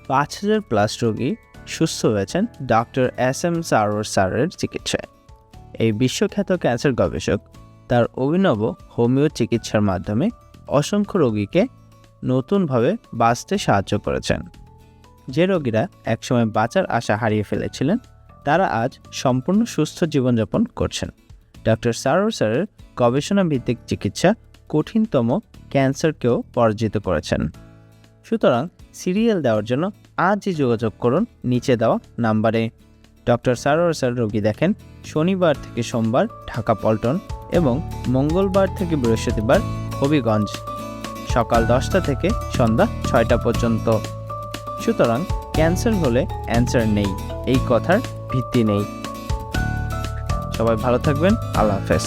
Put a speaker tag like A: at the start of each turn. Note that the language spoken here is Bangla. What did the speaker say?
A: 5,000+ রোগী সুস্থ হয়েছেন ডক্টর SM সারোয়ার স্যারের চিকিৎসায়। এই বিশ্বখ্যাত ক্যান্সার গবেষক তার অভিনব হোমিও চিকিৎসার মাধ্যমে অসংখ্য রোগীকে নতুনভাবে বাঁচতে সাহায্য করেছেন। যে রোগীরা একসময় বাঁচার আশা হারিয়ে ফেলেছিলেন তারা আজ সম্পূর্ণ সুস্থ জীবনযাপন করছেন। ডক্টর সারোয়ার স্যারের গবেষণাভিত্তিক চিকিৎসা কঠিনতম ক্যান্সারকেও পরাজিত করেছেন। সুতরাং সিরিয়াল দেওয়ার জন্য আজই যোগাযোগ করুন নিচে দেওয়া নাম্বারে। ডক্টর সারোয়ার স্যার রোগী দেখেন শনিবার থেকে সোমবার ঢাকা পল্টন এবং মঙ্গলবার থেকে বৃহস্পতিবার হবিগঞ্জ, সকাল 10টা থেকে সন্ধ্যা 6টা পর্যন্ত। সুতরাং ক্যান্সার হলে অ্যান্সার নেই, এই কথার ভিত্তি নেই। সবাই ভালো থাকবেন। আল্লাহ হাফেজ।